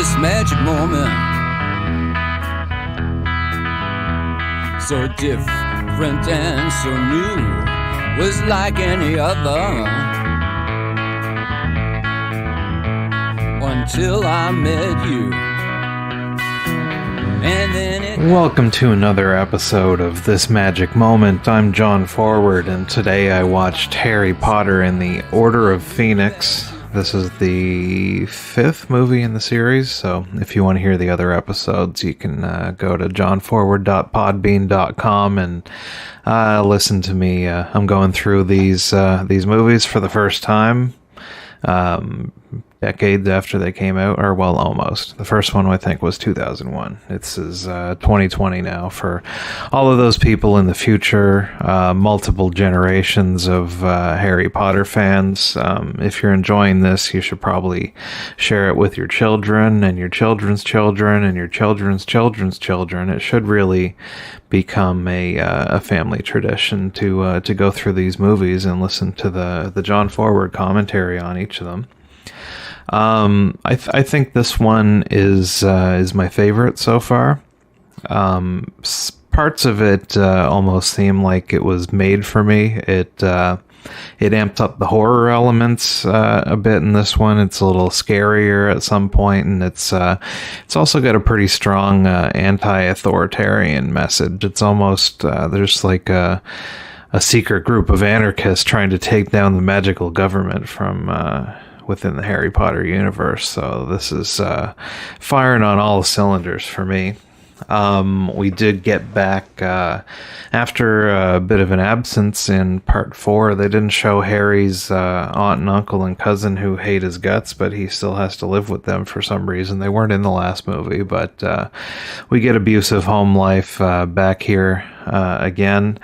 this magic moment, so different and so new, was like any other, until I met you. And then Welcome to another episode of This Magic Moment. I'm John Forward, and today I watched Harry Potter and the Order of Phoenix. This is the 5th movie in the series, so if you want to hear the other episodes, you can go to johnforward.podbean.com and listen to me. I'm going through these movies for the first time, decades after they came out, or well, almost. The first one I think was 2001. This is 2020 now. For all of those people in the future, multiple generations of Harry Potter fans, if you're enjoying this, you should probably share it with your children and your children's children and your children's children's children. It should really become a family tradition to go through these movies and listen to the John Forward commentary on each of them. I think this one is my favorite so far. Parts of it almost seem like it was made for me. It amped up the horror elements a bit in this one. It's a little scarier at some point, and it's also got a pretty strong anti-authoritarian message. It's almost there's like a secret group of anarchists trying to take down the magical government from within the Harry Potter universe. So this is firing on all cylinders for me. We did get back after a bit of an absence in part 4. They didn't show Harry's aunt and uncle and cousin who hate his guts, but he still has to live with them for some reason. They weren't in the last movie, but we get abusive home life back here again.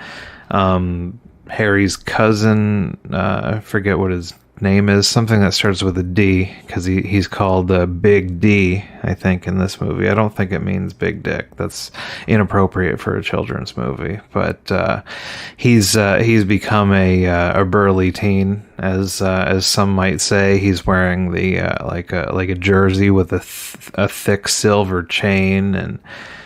Harry's cousin, I forget what his name is, something that starts with a D, because he's called Big D, I think, in this movie. I don't think it means big dick. That's inappropriate for a children's movie. But he's become a burly teen, as some might say. He's wearing the like a jersey with a thick silver chain, and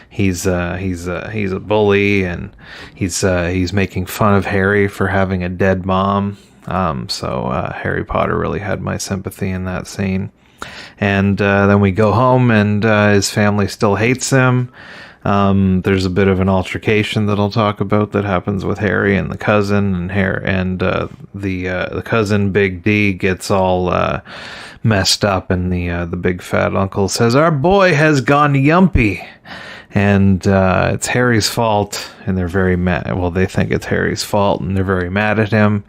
he's a bully, and he's making fun of Harry for having a dead mom. So Harry Potter really had my sympathy in that scene. And then we go home, and his family still hates him. There's a bit of an altercation that I'll talk about that happens with Harry and the cousin, and the cousin Big D gets all messed up, and the big fat uncle says, "Our boy has gone yumpy." And it's Harry's fault, and they're very mad. Well, they think it's Harry's fault, and they're very mad at him.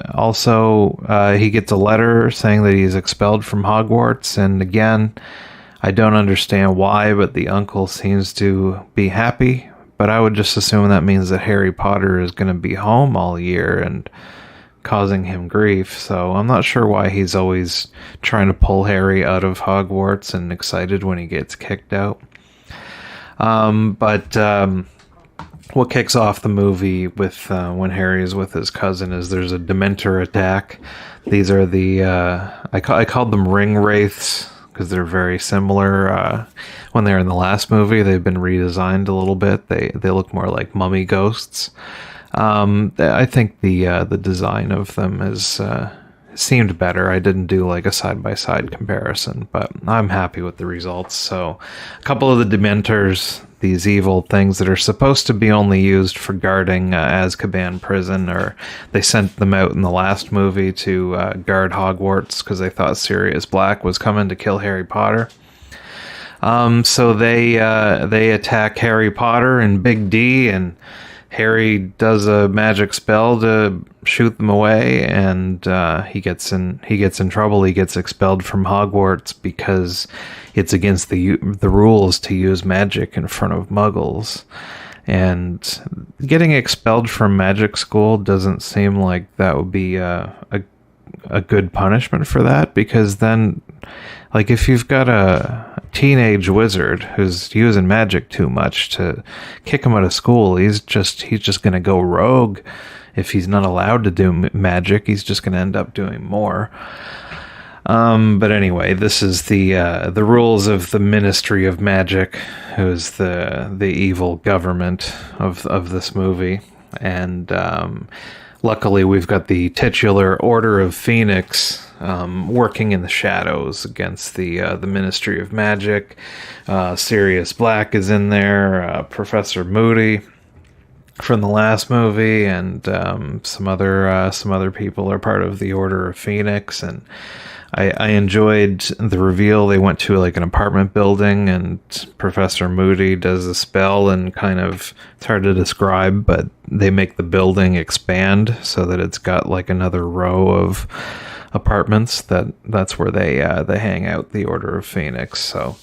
Also, he gets a letter saying that he's expelled from Hogwarts, and again, I don't understand why, but the uncle seems to be happy, but I would just assume that means that Harry Potter is going to be home all year and causing him grief, so I'm not sure why he's always trying to pull Harry out of Hogwarts and excited when he gets kicked out. What kicks off the movie with when Harry is with his cousin is there's a Dementor attack. These are the I called them ring wraiths because they're very similar. When they were in the last movie, they've been redesigned a little bit. They look more like mummy ghosts. I think the design of them has seemed better. I didn't do like a side-by-side comparison, but I'm happy with the results. So a couple of the Dementors, these evil things that are supposed to be only used for guarding Azkaban prison, or they sent them out in the last movie to guard Hogwarts because they thought Sirius Black was coming to kill Harry Potter. So they attack Harry Potter and Big D, and Harry does a magic spell to shoot them away, and he gets in trouble. He gets expelled from Hogwarts because it's against the rules to use magic in front of Muggles. And getting expelled from magic school doesn't seem like that would be a good punishment for that, because then, like, if you've got a teenage wizard who's using magic too much, to kick him out of school, he's just going to go rogue. If he's not allowed to do magic, he's just going to end up doing more. But anyway, this is the rules of the Ministry of Magic, who's the evil government of this movie, and luckily we've got the titular Order of Phoenix working in the shadows against the Ministry of Magic. Sirius Black is in there, Professor Moody from the last movie, and some other people are part of the Order of Phoenix. And I enjoyed the reveal. They went to like an apartment building, and Professor Moody does a spell, and kind of, it's hard to describe, but they make the building expand so that it's got like another row of apartments. That's where they hang out, the Order of Phoenix. So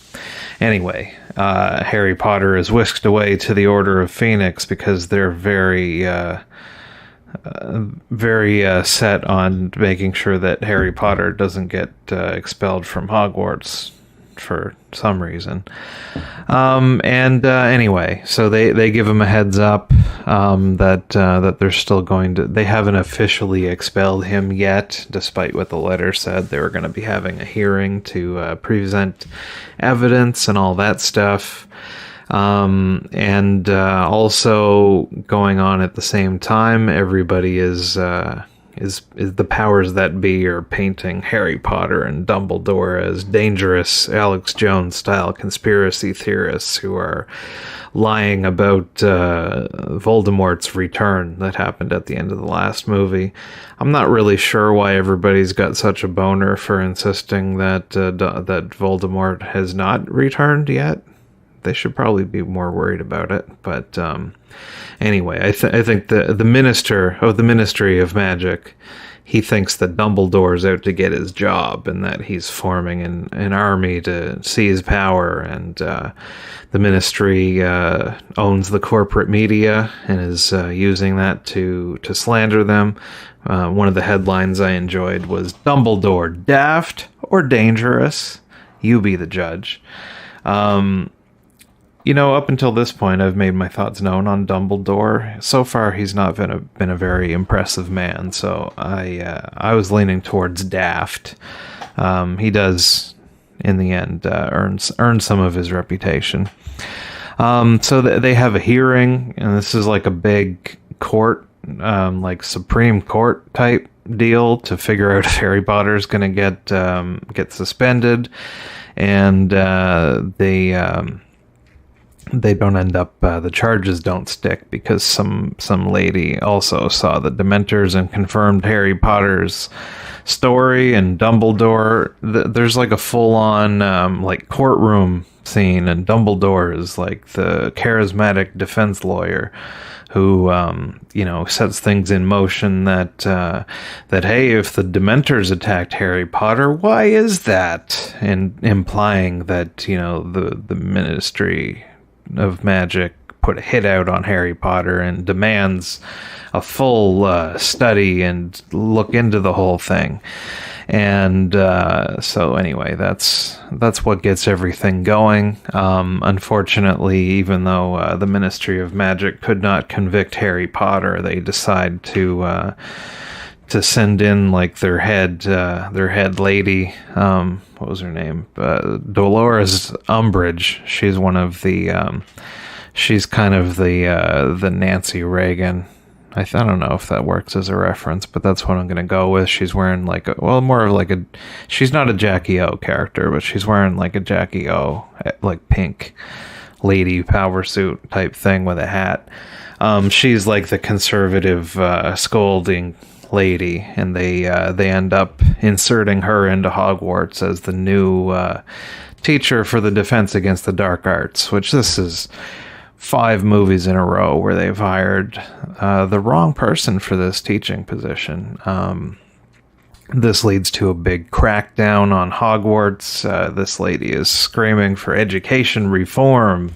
anyway, Harry Potter is whisked away to the Order of Phoenix because they're very set on making sure that Harry Potter doesn't get expelled from Hogwarts for some reason. Anyway, so they give him a heads up that they're still going to. They haven't officially expelled him yet, despite what the letter said. They were going to be having a hearing to present evidence and all that stuff. Also going on at the same time, everybody is the powers that be are painting Harry Potter and Dumbledore as dangerous Alex Jones style conspiracy theorists who are lying about Voldemort's return that happened at the end of the last movie. I'm not really sure why everybody's got such a boner for insisting that that Voldemort has not returned yet. They should probably be more worried about it. But anyway, I think the minister of the Ministry of Magic, he thinks that Dumbledore's out to get his job, and that he's forming an army to seize power. And the ministry owns the corporate media and is using that to slander them. One of the headlines I enjoyed was, "Dumbledore, daft or dangerous? You be the judge." Up until this point, I've made my thoughts known on Dumbledore. So far, he's not been a very impressive man, so I was leaning towards daft. He does, in the end, earn some of his reputation. So they have a hearing, and this is like a big court, like Supreme Court type deal to figure out if Harry Potter's going to get suspended, and they don't end up, the charges don't stick because some lady also saw the Dementors and confirmed Harry Potter's story. And Dumbledore, there's like a full-on like courtroom scene, and Dumbledore is like the charismatic defense lawyer who sets things in motion that hey, if the Dementors attacked Harry Potter, why is that? And implying that the Ministry of Magic put a hit out on Harry Potter and demands a full study and look into the whole thing. And so anyway, that's what gets everything going. Unfortunately, even though the Ministry of Magic could not convict Harry Potter, they decide to send in like their head lady. What was her name? Dolores Umbridge. She's one of the. She's kind of the Nancy Reagan. I don't know if that works as a reference, but that's what I'm going to go with. She's wearing more of like a. She's not a Jackie O character, but she's wearing like a Jackie O like pink lady power suit type thing with a hat. She's like the conservative scolding lady, and they end up inserting her into Hogwarts as the new teacher for the Defense Against the Dark Arts, which this is 5 movies in a row where they've hired the wrong person for this teaching position. This leads to a big crackdown on Hogwarts. This lady is screaming for education reform,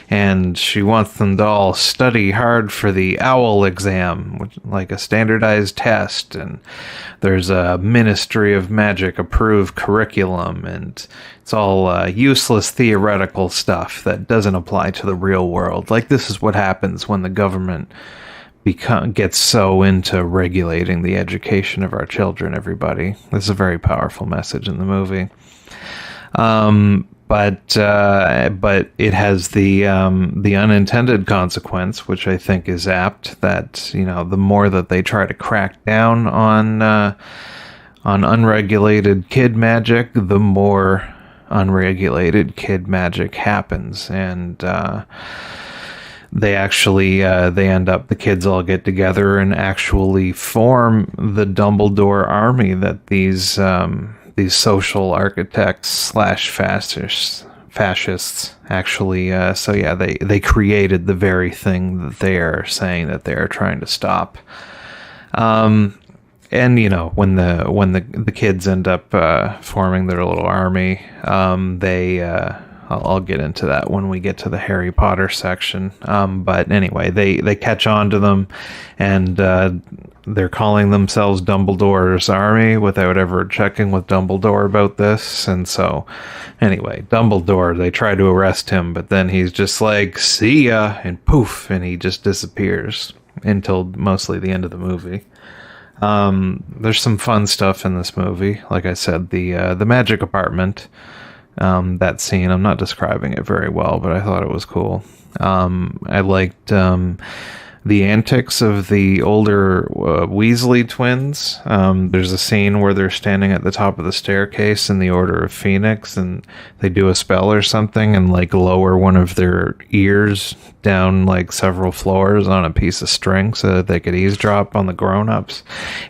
and she wants them to all study hard for the OWL exam, which, like a standardized test, and there's a Ministry of Magic approved curriculum, and it's all useless theoretical stuff that doesn't apply to the real world. Like, this is what happens when the government gets so into regulating the education of our children. Everybody, this is a very powerful message in the movie. But it has the unintended consequence, which I think is apt, that the more that they try to crack down on unregulated kid magic, the more unregulated kid magic happens, and the kids all get together and actually form the Dumbledore army that these social architects / fascists actually. They created the very thing that they are saying that they are trying to stop. And when the kids end up forming their little army, I'll get into that when we get to the Harry Potter section. But anyway, they catch on to them, and they're calling themselves Dumbledore's army without ever checking with Dumbledore about this. And so, anyway, Dumbledore, they try to arrest him, but then he's just like, see ya, and poof, and he just disappears until mostly the end of the movie. There's some fun stuff in this movie. Like I said, the magic apartment, that scene, I'm not describing it very well, but I thought it was cool. I liked the antics of the older Weasley twins. There's a scene where they're standing at the top of the staircase in the Order of Phoenix, and they do a spell or something and lower one of their ears down several floors on a piece of string so that they could eavesdrop on the grown-ups.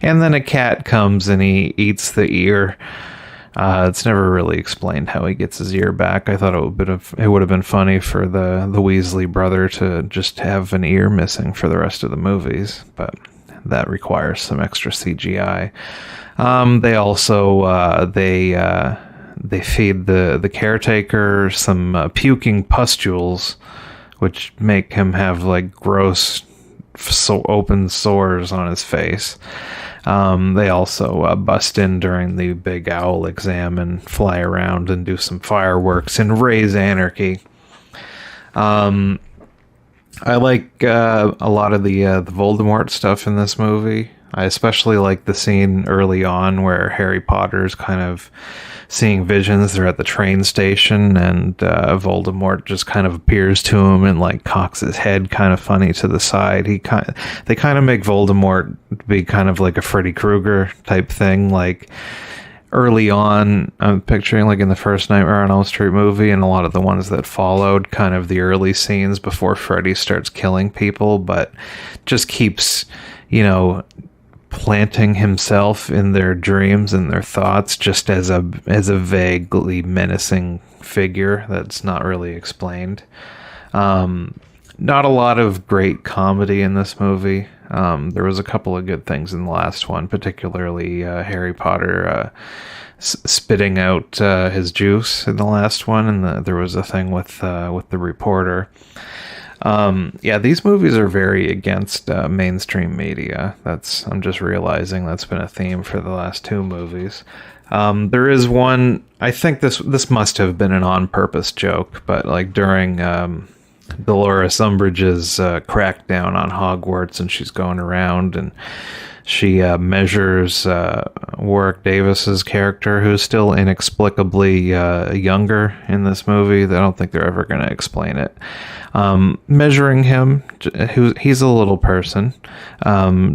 And then a cat comes and he eats the ear. It's never really explained how he gets his ear back. I thought it would have been funny for the Weasley brother to just have an ear missing for the rest of the movies, but that requires some extra CGI. They also they feed the caretaker some puking pustules, which make him have gross open sores on his face. They also bust in during the big owl exam and fly around and do some fireworks and raise anarchy. I like a lot of the Voldemort stuff in this movie. I especially like the scene early on where Harry Potter's kind of seeing visions. They're at the train station, and Voldemort just kind of appears to him and cocks his head kind of funny to the side. They kind of make Voldemort be kind of like a Freddy Krueger type thing. Early on, I'm picturing in the first Nightmare on Elm Street movie and a lot of the ones that followed, kind of the early scenes before Freddy starts killing people, but just keeps, planting himself in their dreams and their thoughts just as a vaguely menacing figure that's not really explained. Not a lot of great comedy in this movie. There was a couple of good things in the last one, particularly Harry Potter spitting out his juice in the last one, and there was a thing with the reporter. These movies are very against mainstream media. I'm just realizing that's been a theme for the last two movies. There is one, I think this must have been an on-purpose joke, but during Dolores Umbridge's crackdown on Hogwarts, and she's going around and she measures Warwick Davis's character, who's still inexplicably younger in this movie. I don't think they're ever going to explain it. Measuring him, he's a little person,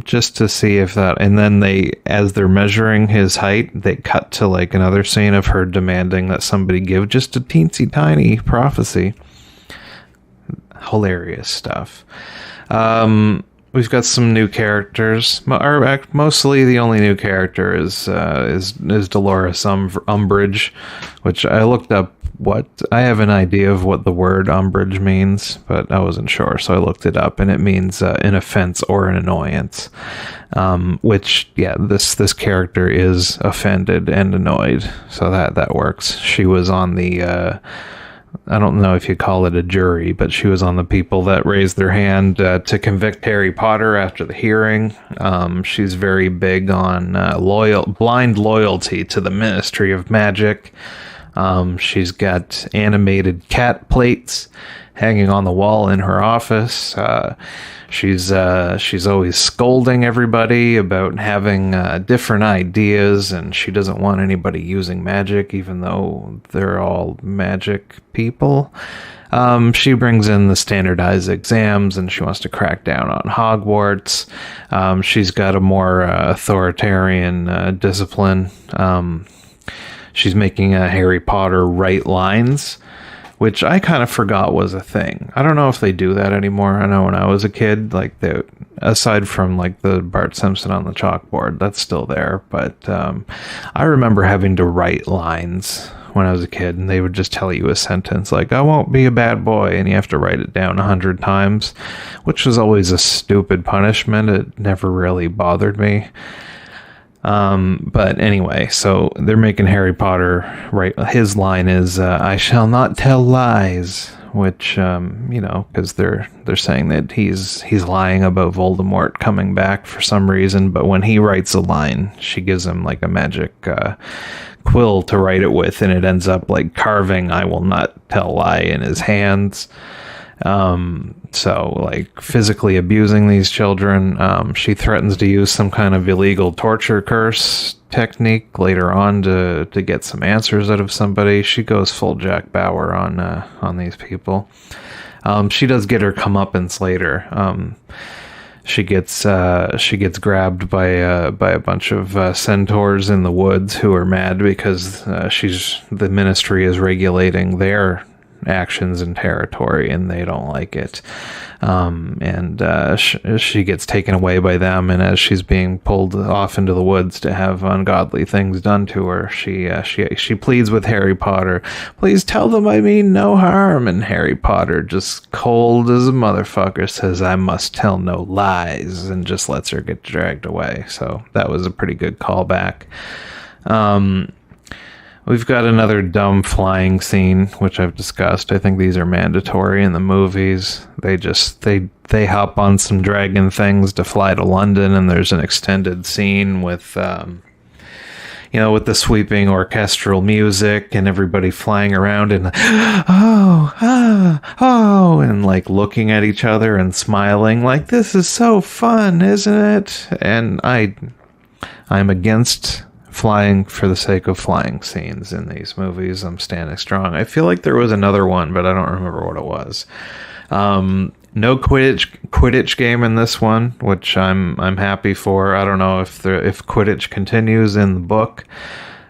just to see if that. And then as they're measuring his height, they cut to another scene of her demanding that somebody give just a teensy tiny prophecy. Hilarious stuff. We've got some new characters. Mostly the only new character is Dolores Umbridge, which I looked up. I have an idea of what the word umbrage means, but I wasn't sure, so I looked it up, and it means an offense or an annoyance. Which, this character is offended and annoyed, so that works. She was on the I don't know if you call it a jury, but she was on the people that raised their hand to convict Harry Potter after the hearing. She's very big on blind loyalty to the Ministry of Magic. She's got animated cat plates hanging on the wall in her office. She's always scolding everybody about having different ideas, and she doesn't want anybody using magic, even though they're all magic people. She brings in the standardized exams, and she wants to crack down on Hogwarts. She's got a more authoritarian discipline. She's making Harry Potter write lines, which I kind of forgot was a thing. I don't know if they do that anymore. I know when I was a kid, like, aside from like the Bart Simpson on the chalkboard, that's still there. But I remember having to write lines when I was a kid, and they would just tell you a sentence like, "I won't be a bad boy," and you have to write it down 100 times, which was always a stupid punishment. It never really bothered me. But anyway, so they're making Harry Potter, right? His line is, "I shall not tell lies," which, because they're saying that he's lying about Voldemort coming back for some reason. But when he writes a line, she gives him like a magic, quill to write it with, and it ends up like carving "I will not tell lie" in his hands. So like physically abusing these children. She threatens to use some kind of illegal torture curse technique later on to get some answers out of somebody. She goes full Jack Bauer on these people. She does get her comeuppance later. She gets grabbed by a bunch of centaurs in the woods who are mad because the ministry is regulating their actions and territory, and they don't like it. She gets taken away by them, and as she's being pulled off into the woods to have ungodly things done to her, she pleads with Harry Potter, "Please tell them I mean no harm." And Harry Potter, just cold as a motherfucker, says, "I must tell no lies," and just lets her get dragged away. So that was a pretty good callback. We've got another dumb flying scene, which I've discussed. I think these are mandatory in the movies. They hop on some dragon things to fly to London, and there's an extended scene with, with the sweeping orchestral music and everybody flying around and and like looking at each other and smiling like, "This is so fun, isn't it?" And I'm against flying for the sake of flying scenes in these movies. I'm standing strong. I feel like there was another one, but I don't remember what it was. No Quidditch game in this one, which I'm happy for. I don't know if Quidditch continues in the book.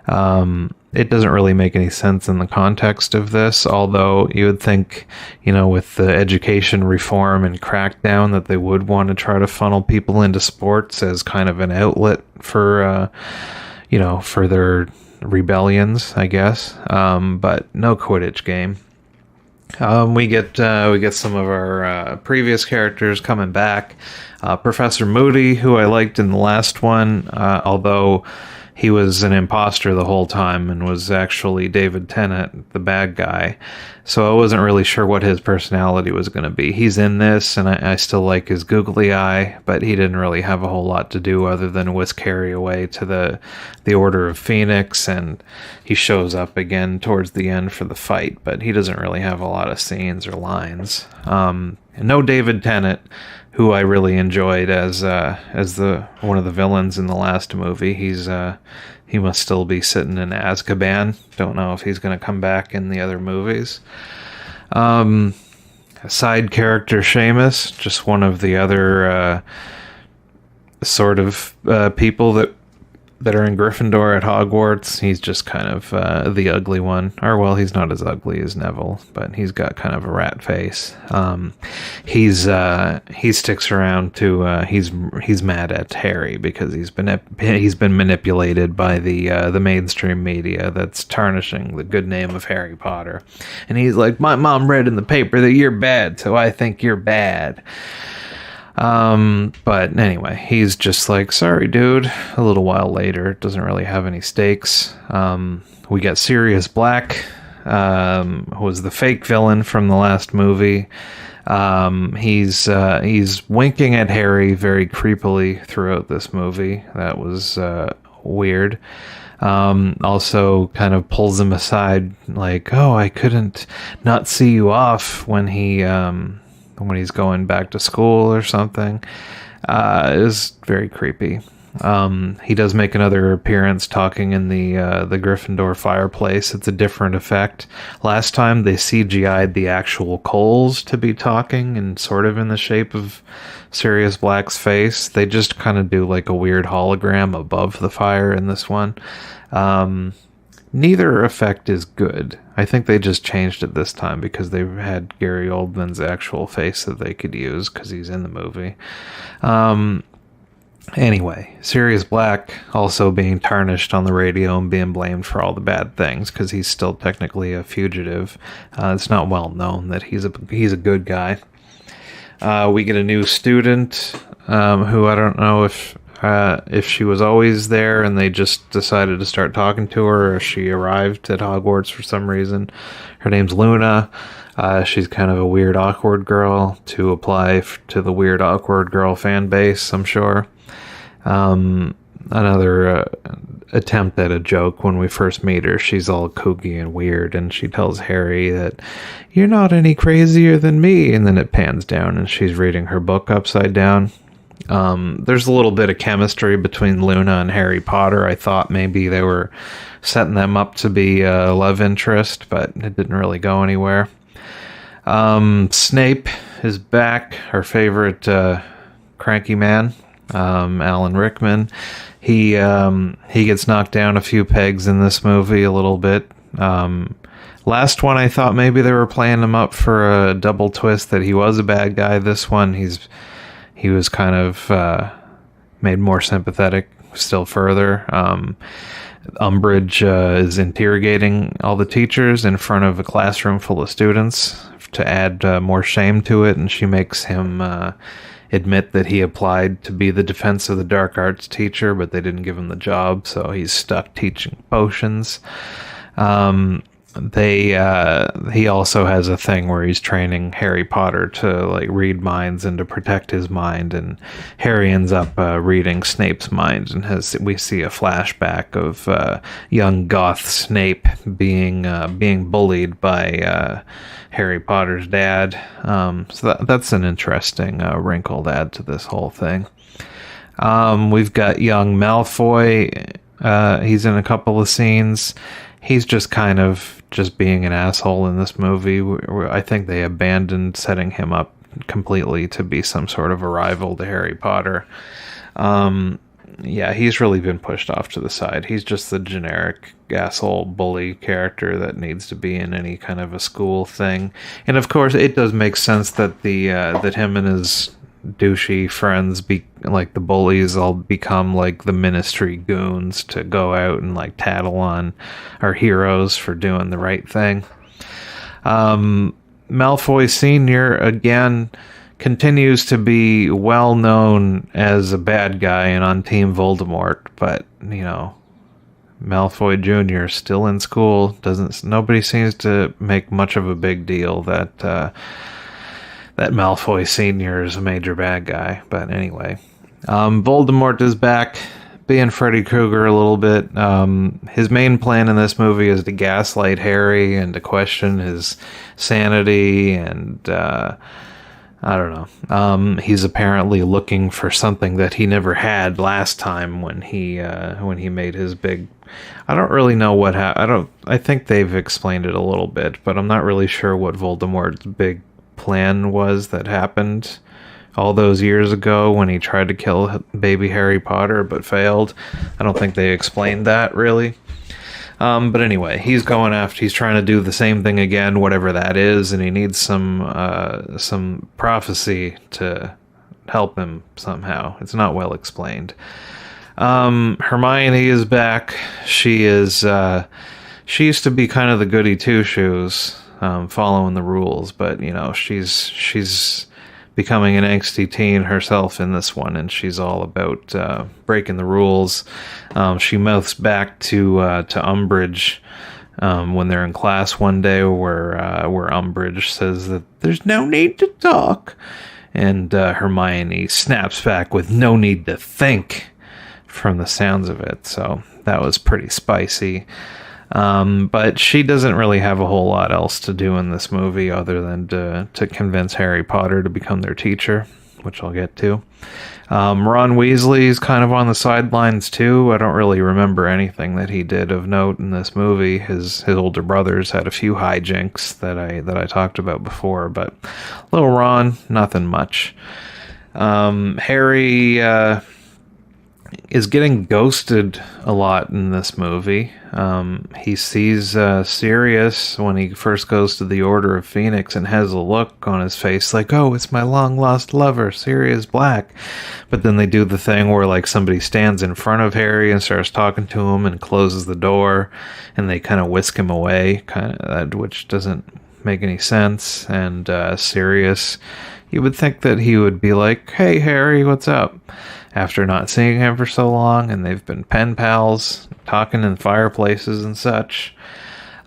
It doesn't really make any sense in the context of this, although you would think, with the education reform and crackdown, that they would want to try to funnel people into sports as kind of an outlet for for their rebellions, I guess. But no Quidditch game. We get some of our previous characters coming back. Professor Moody, who I liked in the last one, although he was an imposter the whole time and was actually David Tennant, the bad guy. So I wasn't really sure what his personality was going to be. He's in this, and I still like his googly eye, but he didn't really have a whole lot to do other than whisk Harry away to the Order of Phoenix, and he shows up again towards the end for the fight, but he doesn't really have a lot of scenes or lines. And no David Tennant, who I really enjoyed as one of the villains in the last movie. He must still be sitting in Azkaban. Don't know if he's going to come back in the other movies. Side character Seamus, just one of the other sort of people that are in Gryffindor at Hogwarts. He's just kind of the ugly one. Or, well, he's not as ugly as Neville, but he's got kind of a rat face. He sticks around to he's mad at Harry because he's been manipulated by the mainstream media that's tarnishing the good name of Harry Potter. And he's like, "My mom read in the paper that you're bad, so I think you're bad." But anyway, he's just like, "Sorry, dude." A little while later, doesn't really have any stakes. We got Sirius Black, who was the fake villain from the last movie. He's winking at Harry very creepily throughout this movie. That was weird. Also kind of pulls him aside, like, oh, I couldn't not see you off when he's going back to school or something. It was very creepy. He does make another appearance talking in the Gryffindor fireplace. It's a different effect. Last time they CGI'd the actual coals to be talking and sort of in the shape of Sirius Black's face. They just kind of do like a weird hologram above the fire in this one. Neither effect is good. I think they just changed it this time because they had Gary Oldman's actual face that they could use because he's in the movie. Anyway, Sirius Black also being tarnished on the radio and being blamed for all the bad things because he's still technically a fugitive. It's not well known that he's a good guy. We get a new student who I don't know if she was always there and they just decided to start talking to her, or she arrived at Hogwarts for some reason. Her name's Luna. She's kind of a weird, awkward girl to apply to the weird, awkward girl fan base, I'm sure. Another attempt at a joke when we first meet her. She's all kooky and weird, and she tells Harry that you're not any crazier than me, and then it pans down and she's reading her book upside down. There's a little bit of chemistry between Luna and Harry Potter. I thought maybe they were setting them up to be a love interest, but it didn't really go anywhere. Snape is back, our favorite cranky man. Alan Rickman. He gets knocked down a few pegs in this movie a little bit. Last one I thought maybe they were playing him up for a double twist that he was a bad guy. This one he was kind of made more sympathetic still further. Umbridge is interrogating all the teachers in front of a classroom full of students to add more shame to it, and she makes him admit that he applied to be the Defense of the Dark Arts teacher, but they didn't give him the job, so he's stuck teaching potions. He also has a thing where he's training Harry Potter to like read minds and to protect his mind, and Harry ends up reading Snape's mind, and we see a flashback of young goth Snape being bullied by Harry Potter's dad. So that's an interesting wrinkle to add to this whole thing. We've got young Malfoy. He's in a couple of scenes. He's just kind of just being an asshole in this movie. I think they abandoned setting him up completely to be some sort of a rival to Harry Potter. Yeah, he's really been pushed off to the side. He's just the generic asshole bully character that needs to be in any kind of a school thing. And of course, it does make sense that that him and his douchey friends, like the bullies, all become like the Ministry goons to go out and like tattle on our heroes for doing the right thing. Malfoy Sr. again continues to be well known as a bad guy and on Team Voldemort, but Malfoy Jr. still in school. Nobody seems to make much of a big deal that Malfoy Sr. is a major bad guy. But anyway, Voldemort is back, being Freddy Krueger a little bit. His main plan in this movie is to gaslight Harry and to question his sanity, and I don't know. He's apparently looking for something that he never had last time when he made his big. I don't really know what happened. I think they've explained it a little bit, but I'm not really sure what Voldemort's big plan was that happened all those years ago when he tried to kill baby Harry Potter but failed. I don't think they explained that really. But anyway, he's trying to do the same thing again, whatever that is, and he needs some prophecy to help him somehow. It's not well explained. Hermione is back. She used to be kind of the goody two-shoes, following the rules, but she's becoming an angsty teen herself in this one, and she's all about breaking the rules. She mouths back to Umbridge when they're in class one day, where Umbridge says that there's no need to talk, and Hermione snaps back with no need to think from the sounds of it. So that was pretty spicy. But she doesn't really have a whole lot else to do in this movie other than to convince Harry Potter to become their teacher, which I'll get to. Ron Weasley's kind of on the sidelines too. I don't really remember anything that he did of note in this movie. His older brothers had a few hijinks that I talked about before, but little Ron, nothing much. Harry is getting ghosted a lot in this movie. He sees Sirius when he first goes to the Order of Phoenix and has a look on his face like, oh, it's my long-lost lover, Sirius Black. But then they do the thing where like somebody stands in front of Harry and starts talking to him and closes the door, and they kind of whisk him away, which doesn't make any sense. And Sirius, you would think that he would be like, hey, Harry, what's up? After not seeing him for so long, and they've been pen pals, talking in fireplaces and such.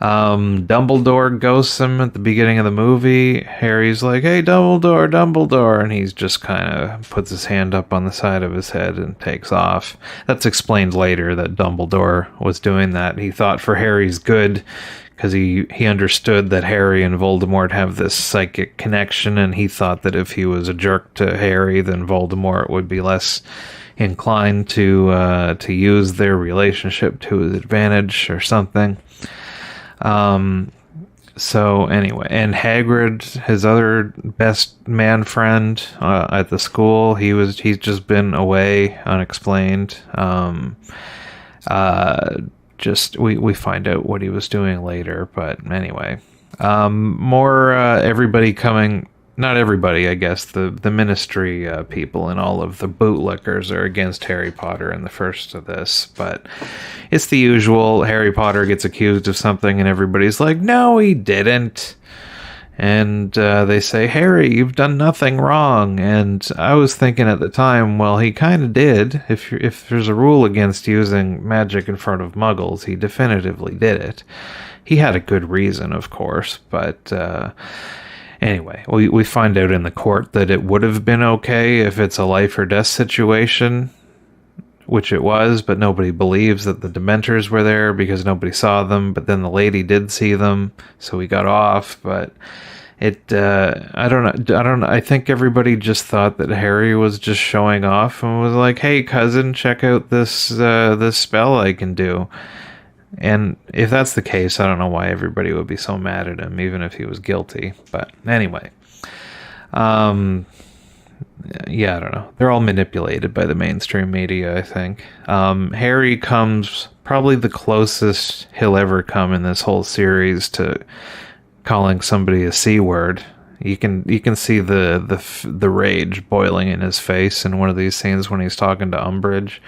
Dumbledore ghosts him at the beginning of the movie. Harry's like, hey, Dumbledore, Dumbledore, and he's just kind of puts his hand up on the side of his head and takes off. That's explained later that Dumbledore was doing that. He thought for Harry's good, because he understood that Harry and Voldemort have this psychic connection, and he thought that if he was a jerk to Harry, then Voldemort would be less inclined to use their relationship to his advantage or something. So anyway, and Hagrid, his other best man friend at the school, he's just been away unexplained. We find out what he was doing later, but anyway. More everybody coming, not everybody, I guess, the ministry people and all of the bootlickers are against Harry Potter in the first of this, but it's the usual. Harry Potter gets accused of something and everybody's like, no, he didn't. And they say, Harry, you've done nothing wrong. And I was thinking at the time, well, he kind of did. If there's a rule against using magic in front of muggles, he definitively did it. He had a good reason, of course, but anyway, we find out in the court that it would have been okay if it's a life or death situation, which it was, but nobody believes that the Dementors were there because nobody saw them, but then the lady did see them, so we got off. But I don't know, I think everybody just thought that Harry was just showing off and was like, hey cousin, check out this spell I can do. And if that's the case, I don't know why everybody would be so mad at him, even if he was guilty. But anyway, yeah, I don't know. They're all manipulated by the mainstream media, I think. Harry comes probably the closest he'll ever come in this whole series to calling somebody a C word. You can see the rage boiling in his face in one of these scenes when he's talking to Umbridge.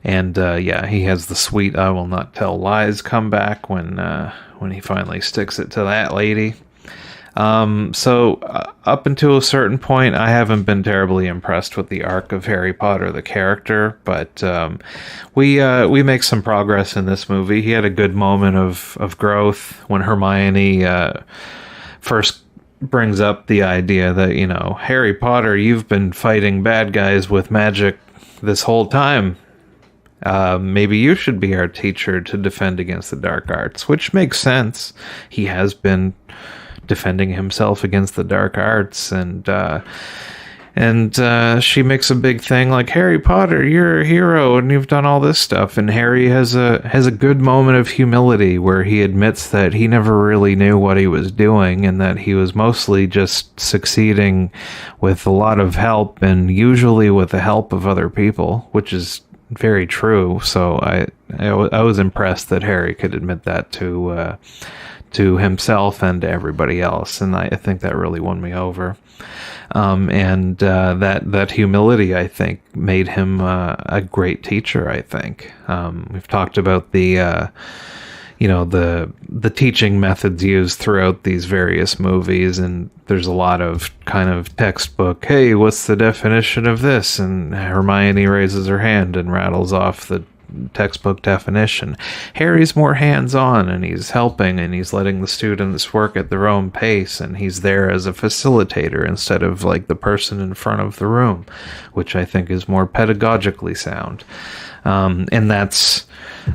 Yeah, he has the sweet "I will not tell lies" comeback when he finally sticks it to that lady. Up until a certain point, I haven't been terribly impressed with the arc of Harry Potter, the character, but we make some progress in this movie. He had a good moment of growth when Hermione first brings up the idea that, Harry Potter, you've been fighting bad guys with magic this whole time. Maybe you should be our teacher to defend against the dark arts, which makes sense. He has been defending himself against the dark arts, and she makes a big thing like, Harry Potter, you're a hero and you've done all this stuff. And Harry has a good moment of humility where he admits that he never really knew what he was doing and that he was mostly just succeeding with a lot of help, and usually with the help of other people, which is very true. So I was impressed that Harry could admit that to himself and to everybody else, and I think that really won me over. That humility, I think, made him a great teacher. I think we've talked about the teaching methods used throughout these various movies, and there's a lot of kind of textbook, hey, what's the definition of this? And Hermione raises her hand and rattles off the textbook definition. Harry's more hands-on, and he's helping, and he's letting the students work at their own pace, and he's there as a facilitator instead of like the person in front of the room, which I think is more pedagogically sound. And that's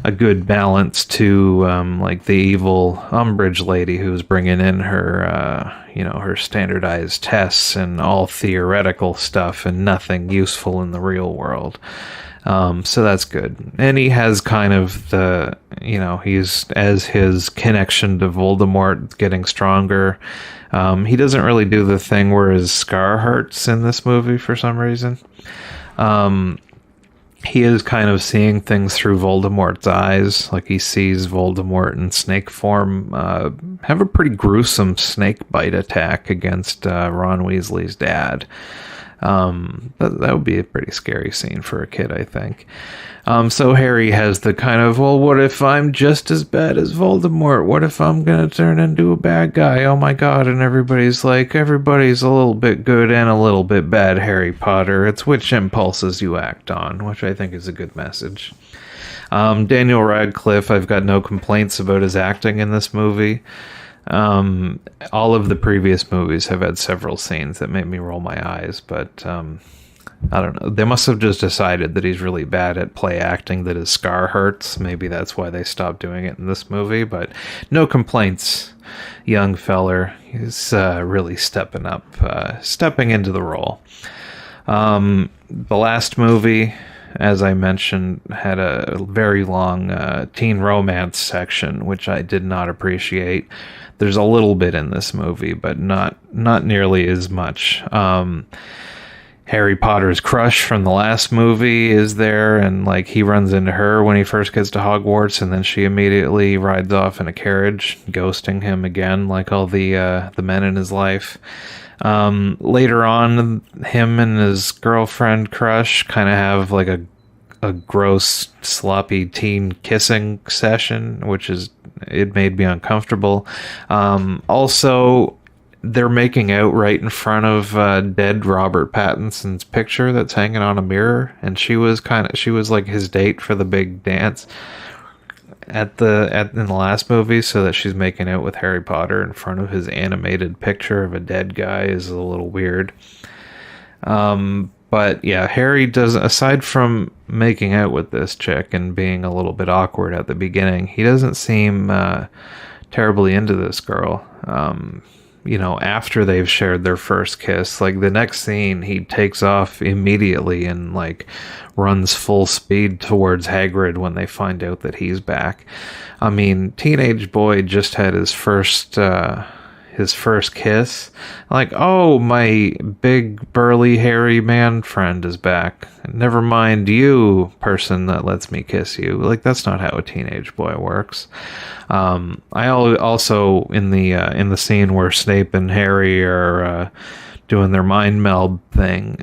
a good balance to like the evil Umbridge lady who's bringing in her her standardized tests and all theoretical stuff and nothing useful in the real world. So that's good. And he has kind of the, he's, as his connection to Voldemort getting stronger, he doesn't really do the thing where his scar hurts in this movie for some reason. He is kind of seeing things through Voldemort's eyes. Like he sees Voldemort in snake form have a pretty gruesome snake bite attack against Ron Weasley's dad. That would be a pretty scary scene for a kid, I think. So Harry has the kind of, well, what if I'm just as bad as Voldemort? What if I'm going to turn into a bad guy? Oh my god. And everybody's like, everybody's a little bit good and a little bit bad, Harry Potter. It's which impulses you act on, which I think is a good message. Daniel Radcliffe, I've got no complaints about his acting in this movie. All of the previous movies have had several scenes that made me roll my eyes, but I don't know. They must have just decided that he's really bad at play acting, that his scar hurts. Maybe that's why they stopped doing it in this movie, but no complaints. Young feller, he's really stepping up, stepping into the role. The last movie, as I mentioned, had a very long teen romance section, which I did not appreciate. There's a little bit in this movie, but not nearly as much. Harry Potter's crush from the last movie is there, and like he runs into her when he first gets to Hogwarts, and then she immediately rides off in a carriage, ghosting him again, like all the men in his life. Later on, him and his girlfriend crush kind of have like a gross, sloppy teen kissing session, it made me uncomfortable. Also, they're making out right in front of dead Robert Pattinson's picture that's hanging on a mirror, and she was like his date for the big dance in the last movie, so that she's making out with Harry Potter in front of his animated picture of a dead guy is a little weird. But yeah, Harry does, aside from making out with this chick and being a little bit awkward at the beginning, he doesn't seem terribly into this girl. After they've shared their first kiss, like the next scene, he takes off immediately and like runs full speed towards Hagrid when they find out that he's back. I mean, teenage boy just had his first kiss. Like, oh, my big burly hairy man friend is back. Never mind you, person that lets me kiss you. Like, that's not how a teenage boy works. I also in the scene where Snape and Harry are doing their mind meld thing,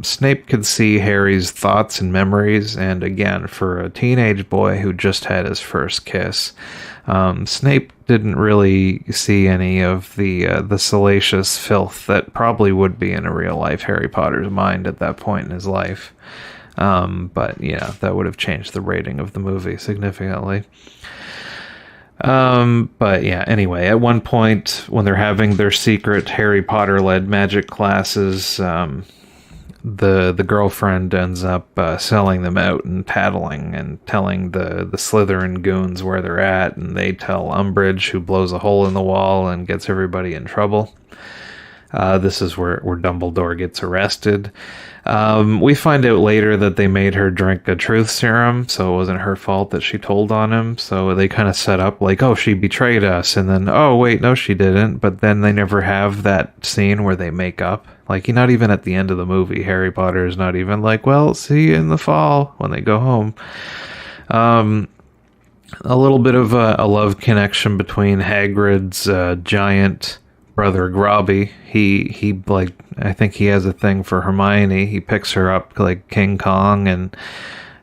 Snape could see Harry's thoughts and memories, and again, for a teenage boy who just had his first kiss, Snape didn't really see any of the salacious filth that probably would be in a real life Harry Potter's mind at that point in his life. But yeah, that would have changed the rating of the movie significantly. But yeah, anyway, at one point when they're having their secret Harry Potter led magic classes, the girlfriend ends up selling them out and tattling and telling the Slytherin goons where they're at, and they tell Umbridge, who blows a hole in the wall and gets everybody in trouble. This is where Dumbledore gets arrested. We find out later that they made her drink a truth serum, so it wasn't her fault that she told on him. So they kind of set up like, oh, she betrayed us, and then, oh, wait, no, she didn't. But then they never have that scene where they make up. Like, not even at the end of the movie, Harry Potter is not even like, well, see you in the fall when they go home. A little bit of a love connection between Hagrid's giant brother Grobby. He like, I think he has a thing for Hermione. He picks her up like King Kong, and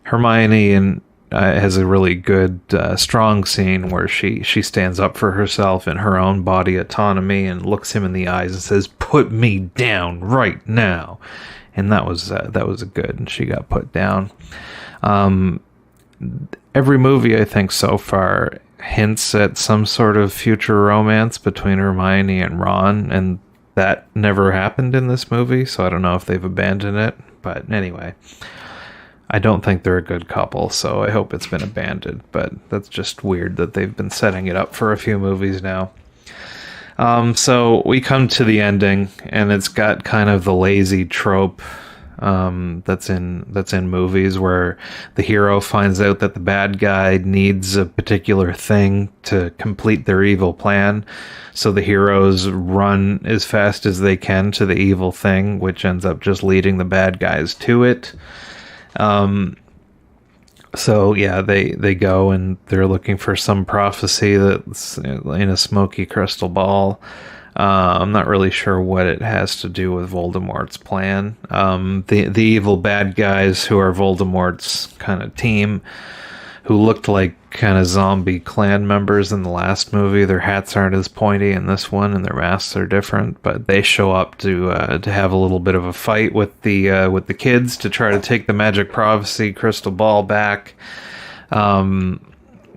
Hermione has a really good strong scene where she stands up for herself in her own body autonomy and looks him in the eyes and says, "Put me down right now." And that was good, and she got put down. every movie I think so far hints at some sort of future romance between Hermione and Ron, and that never happened in this movie, so I don't know if they've abandoned it. But anyway, I don't think they're a good couple, so I hope it's been abandoned. But that's just weird that they've been setting it up for a few movies now. So we come to the ending, and it's got kind of the lazy trope that's in movies where the hero finds out that the bad guy needs a particular thing to complete their evil plan. So the heroes run as fast as they can to the evil thing, which ends up just leading the bad guys to it. So yeah, they go and they're looking for some prophecy that's in a smoky crystal ball. I'm not really sure what it has to do with Voldemort's plan. The evil bad guys who are Voldemort's kind of team, who looked like kind of zombie clan members in the last movie. Their hats aren't as pointy in this one, and their masks are different. But they show up to have a little bit of a fight with the kids to try to take the magic prophecy crystal ball back.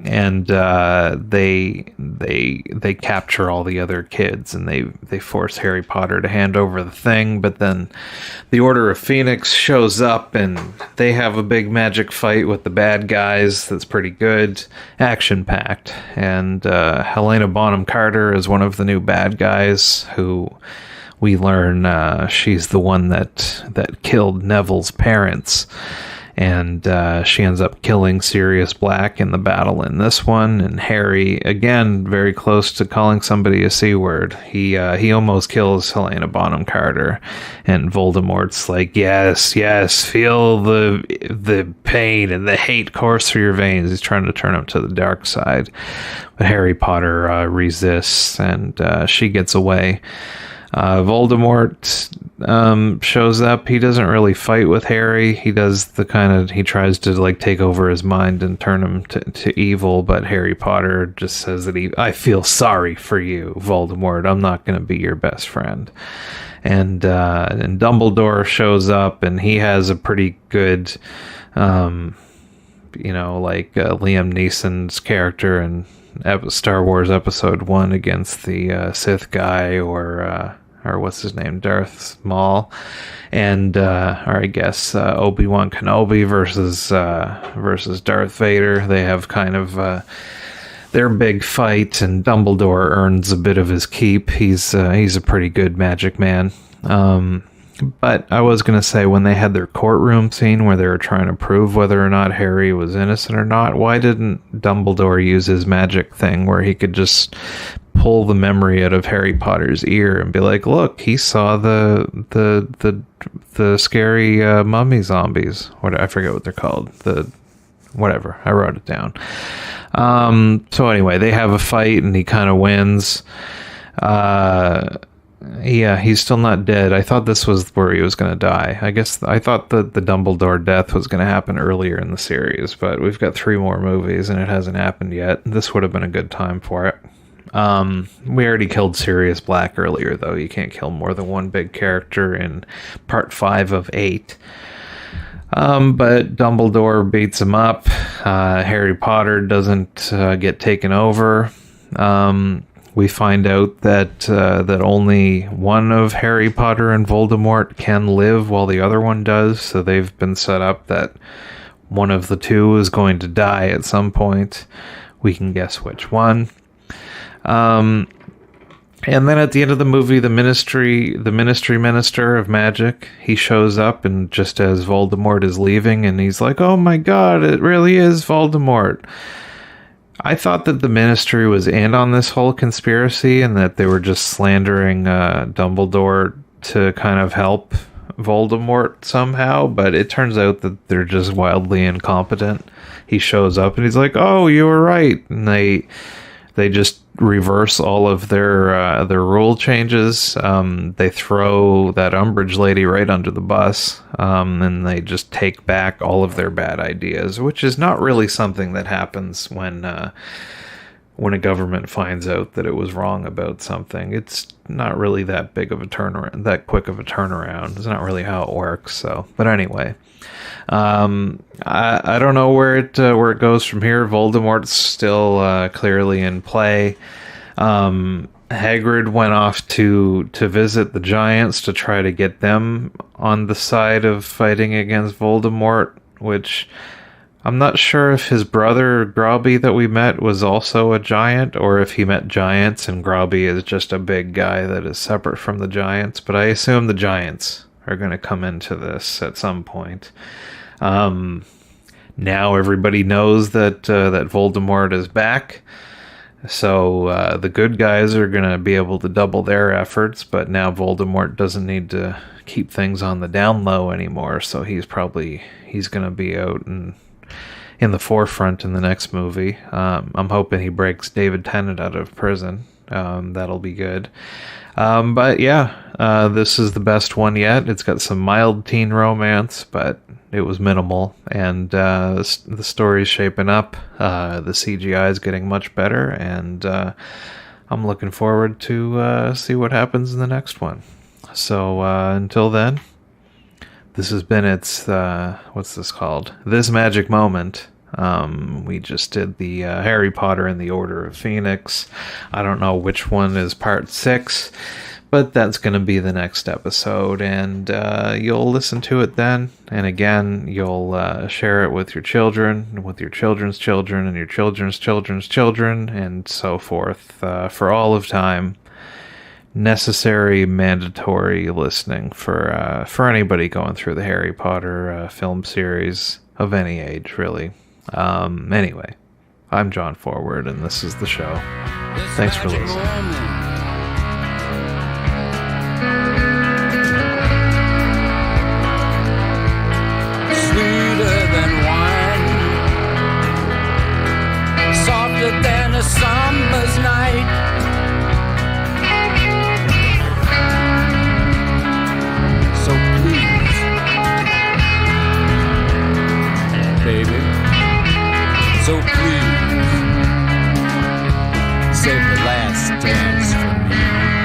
And they capture all the other kids, and they force Harry Potter to hand over the thing. But then the Order of Phoenix shows up, and they have a big magic fight with the bad guys. That's pretty good, action packed. And Helena Bonham Carter is one of the new bad guys who we learn she's the one that killed Neville's parents. And she ends up killing Sirius Black in the battle in this one. And Harry, again, very close to calling somebody a C-word. He almost kills Helena Bonham Carter. And Voldemort's like, yes, feel the pain and the hate course through your veins. He's trying to turn him to the dark side. But Harry Potter resists, and she gets away. Voldemort shows up. He doesn't really fight with Harry. He does he tries to like take over his mind and turn him to evil, but Harry Potter just says that I feel sorry for you, Voldemort. I'm not going to be your best friend. And Dumbledore shows up, and he has a pretty good, Liam Neeson's character in Star Wars Episode 1 against the Sith guy, or what's his name, Darth Maul, and or I guess Obi-Wan Kenobi versus Darth Vader. They have kind of their big fight, and Dumbledore earns a bit of his keep. He's a pretty good magic man. But I was going to say, when they had their courtroom scene where they were trying to prove whether or not Harry was innocent or not, why didn't Dumbledore use his magic thing where he could just pull the memory out of Harry Potter's ear and be like, look, he saw the scary mummy zombies. I forget what they're called. Whatever. I wrote it down. So anyway, they have a fight, and he kind of wins. Yeah, he's still not dead. I thought this was where he was going to die. I thought that the Dumbledore death was going to happen earlier in the series, but we've got 3 more movies and it hasn't happened yet. This would have been a good time for it. We already killed Sirius Black earlier, though. You can't kill more than one big character in part 5 of 8. But Dumbledore beats him up. Harry Potter doesn't get taken over. We find out that only one of Harry Potter and Voldemort can live while the other one does. So they've been set up that one of the two is going to die at some point. We can guess which one. And then at the end of the movie, the Ministry Minister of Magic, he shows up, and just as Voldemort is leaving, and he's like, "Oh my God, it really is Voldemort." I thought that the Ministry was in on this whole conspiracy, and that they were just slandering Dumbledore to kind of help Voldemort somehow, but it turns out that they're just wildly incompetent. He shows up and he's like, "Oh, you were right," and they just reverse all of their rule changes. They throw that Umbridge lady right under the bus, and they just take back all of their bad ideas, which is not really something that happens when a government finds out that it was wrong about something. It's not really that big of a turnaround, that quick of a turnaround. It's not really how it works. So, but anyway, I don't know where it goes from here. Voldemort's still clearly in play. Hagrid went off to visit the Giants to try to get them on the side of fighting against Voldemort, which I'm not sure if his brother Grobby that we met was also a giant, or if he met giants and Grobby is just a big guy that is separate from the Giants, but I assume the Giants are going to come into this at some point. Now everybody knows that Voldemort is back, so the good guys are going to be able to double their efforts, but now Voldemort doesn't need to keep things on the down low anymore, so he's going to be out and in the forefront in the next movie. I'm hoping he breaks David Tennant out of prison. That'll be good. But yeah, this is the best one yet. It's got some mild teen romance, but it was minimal, and the story's shaping up. The CGI is getting much better, and I'm looking forward to see what happens in the next one. So until then, this has been what's this called? This Magic Moment. We just did the Harry Potter and the Order of Phoenix. I don't know which one is part 6, but that's going to be the next episode, and you'll listen to it then. And again, you'll share it with your children, with your children's children, and your children's children's children, and so forth, for all of time. Necessary, mandatory listening for anybody going through the Harry Potter film series of any age, really. Anyway, I'm John Forward, and this is the show. Thanks for listening. Sweeter than wine, softer than a summer's night. So please, baby, so please, save the last dance for me.